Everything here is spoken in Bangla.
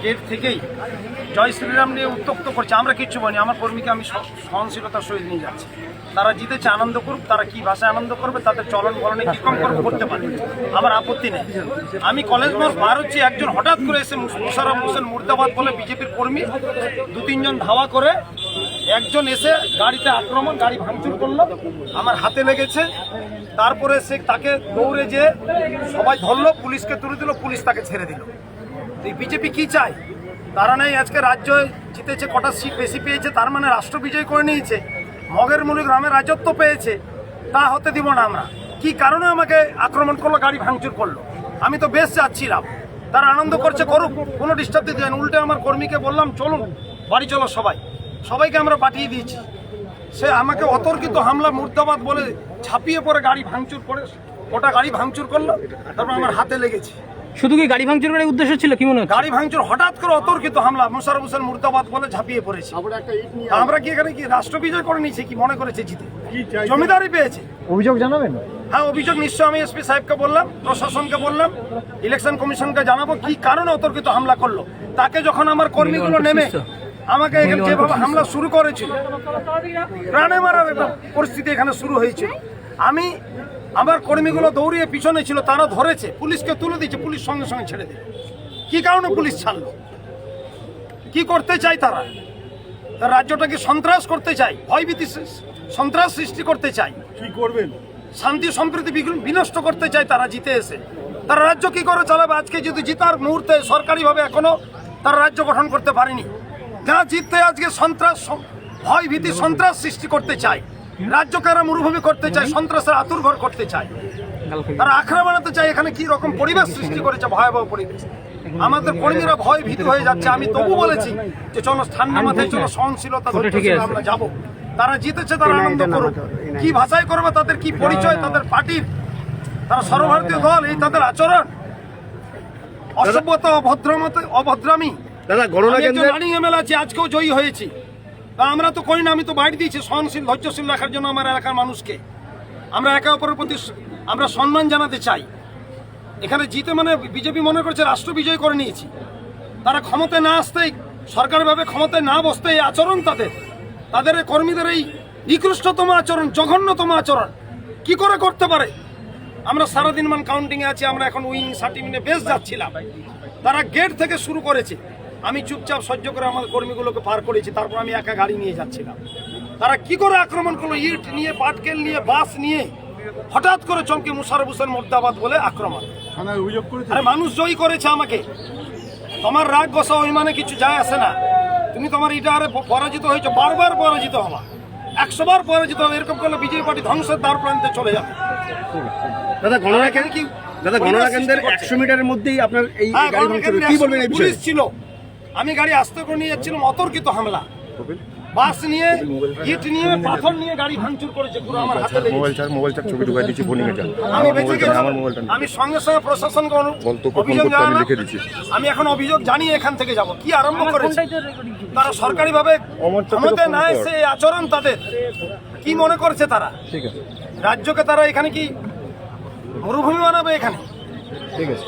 গেট থেকেই জয় শ্রীরাম নিয়ে উত্তক্ত করছে। আমরা কিচ্ছু বলিনি, আমার কর্মীকে আমি সহনশীলতার সহিত নিয়ে যাচ্ছি। তারা জিতেছে, আনন্দ করুক, তারা কি ভাষায় আনন্দ করবে, তাদের চলন বলনে কি কম করতে পারে, আমার আপত্তি নেই। আমি কলেজ মোড় পার হচ্ছি, একজন হঠাৎ করে এসে মোশাররফ হোসেন মুর্দাবাদ বলে বিজেপির কর্মী, 2-3 জন ধাওয়া করে একজন এসে গাড়িতে আক্রমণ, গাড়ি ভাঙচুর করলো, আমার হাতে লেগেছে। তারপরে সে তাকে দৌড়ে যে সবাই ধরলো, পুলিশকে তুলে দিল, পুলিশ তাকে ছেড়ে দিল। এই বিজেপি কি চায়? তারা নেই আজকে রাজ্য জিতেছে, কটা সিট বেশি পেয়েছে, তার মানে রাষ্ট্র বিজয় করে নিয়েছে, মগের মুলুক গ্রামে রাজত্ব পেয়েছে। তা হতে দিব না আমরা। কি কারণে আমাকে আক্রমণ করলো, গাড়ি ভাঙচুর করলো? আমি তো বেশ যাচ্ছিলাম, তারা আনন্দ করছে, করুক, কোনো ডিস্টার্ব দিতে দেন। উল্টে আমার কর্মীকে বললাম চলুন বাড়ি চলো, সবাইকে আমরা পাঠিয়ে দিয়েছি। সে আমাকে অতর্কিত হামলা মুর্দাবাদ বলে ঝাঁপিয়ে পড়ে গাড়ি ভাঙচুর করে, ওটা গাড়ি ভাঙচুর করলো, তারপর আমার হাতে লেগেছে। শুধু কি গাড়ি ভাঙচুর করার উদ্দেশ্য ছিল কি মনে হচ্ছে? গাড়ি ভাঙচুর, হঠাৎ করে অতর্কিত হামলা, মোশাররফ হোসেন মুর্দাবাদ বলে ঝাঁপিয়ে পড়েছে। আমরা কি এখানে কি রাষ্ট্র বিজয় করে নিয়েছি কি মনে করেছে? জিতে জমিদারি পেয়েছে। অভিযোগ জানাবেন? হ্যাঁ, অভিযোগ নিশ্চয় আমি এসপি সাহেবকে বললাম, প্রশাসনকে বললাম, ইলেকশন কমিশনকে জানাবো কি কারণে অতর্কিত হামলা করলো। তাকে যখন আমার কর্মীগুলো নেমে আমাকে এখানে যেভাবে হামলা শুরু করেছিল, প্রাণে মারার পরিস্থিতি এখানে শুরু হয়েছিল। আমার কর্মীগুলো দৌড়িয়ে পিছনে ছিল, তারা ধরেছে, পুলিশকে তুলে দিয়েছে, পুলিশ সঙ্গে সঙ্গে ছেড়ে দিল। কি কারণে পুলিশ ছাড়লো? কি করতে চায় তারা? রাজ্যটাকে সন্ত্রাস করতে চায়, ভয়ভীতি সন্ত্রাস সৃষ্টি করতে চায়। কি করবেন? শান্তি সম্প্রীতি বিনষ্ট করতে চায় তারা জিতে এসে। তারা রাজ্য কি করে চালাবে? আজকে যদি জিতার মুহূর্তে সরকারিভাবে এখনো তারা রাজ্য গঠন করতে পারেনি। যা জিততে আজকে সন্ত্রাস, ভয়ভীতি, সন্ত্রাস সৃষ্টি করতে চায়, রাজ্যকে এরা মরুভূমি করতে চায়, সন্ত্রাসের আতুরঘর করতে চায়, তারা আখড়া বানাতে চায়। এখানে কি রকম পরিবেশ সৃষ্টি করেছে, ভয়াবহ পরিবেশ। আমাদের কর্মীরা ভয় ভীত হয়ে যাচ্ছে। আমি তবু বলেছি যে চলো ঠান্ডা মাথায়, চলো সহনশীলতা, আমরা যাবো। তারা জিতেছে, তারা আনন্দ করুক। কি ভাষায় করবে, তাদের কি পরিচয়, তাদের পার্টির, তারা সর্বভারতীয় দল, এই তাদের আচরণ, অসভ্যতা, অভদ্রামি। দাদা, গণনা কেন্দ্রে রানিং এমএলএ আছে, আজকেও জয়ী হয়েছি। তা আমরা তো করি না, আমি তো বাইরে দিয়েছি সহনশীল, ধৈর্যশীল রাখার জন্য আমার এলাকার মানুষকে। আমরা একে অপরের প্রতি আমরা সম্মান জানাতে চাই। এখানে জিতে মানে বিজেপি মনে করছে রাষ্ট্র বিজয় করে নিয়েছি। তারা ক্ষমতায় না আসতেই, সরকারিভাবে ক্ষমতায় না বসতে এই আচরণ তাদের কর্মীদের এই নিকৃষ্টতম আচরণ, জঘন্যতম আচরণ কি করে করতে পারে? আমরা সারাদিন কাউন্টিংয়ে আছি, আমরা এখন উইং সার্টিফিকেটে বেশ যাচ্ছিলাম, তারা গেট থেকে শুরু করেছে। আমি চুপচাপ সহ্য করে আমার কর্মীগুলোকে পার করেছি। তারপর আমি একা গাড়ি নিয়ে যাচ্ছিলাম। তারা কি করে আক্রমণ করলো, ইট নিয়ে, পাটকেল নিয়ে, বাস নিয়ে, হঠাৎ করে চমকে মোশাররফ হোসেন মুর্দাবাদ বলে আক্রমণ। আরে মানুষ জয়ী করেছে আমাকে, তোমার রাগ গোসা অভিমানে কিছু যায় আসে না। তুমি তোমার এটা আরে পরাজিত হয়েছো, বারবার পরাজিত হবা, 100 বার পরাজিত হবে। এরকম করলে বিজেপি পার্টি ধ্বংসের দ্বার প্রান্তে চলে যাবে। দাদা, গণনা কেন্দ্রের 100 মিটারের মধ্যেই আপনার এই গাড়ি ভাঙচুর, কি বলবেন এই বিষয়ে? পুলিশ ছিল, আমি গাড়ি আস্তে করে নিয়ে যাচ্ছিলাম, অতর্কিত হামলা, বাস নিয়ে, ইট নিয়ে, পাথর নিয়ে গাড়ি ভাঙচুর করেছে। পুরো আমার হাতে লেগেছে। মোবাইল ছবি ঢুকাই দিয়েছি, আমি বেঁচে গেছি। আমি সঙ্গে সঙ্গে প্রশাসনকে অভিযোগ জানালাম। আমি এখন অভিযোগ জানিয়ে এখান থেকে যাব। কি আরম্ভ করেছে তারা সরকারিভাবে ক্ষমতায় না এসে, আচরণ তাদের কি মনে করছে তারা? রাজ্যকে তারা এখানে কি মরুভূমি বানাবে? এখানে ঠিক আছে।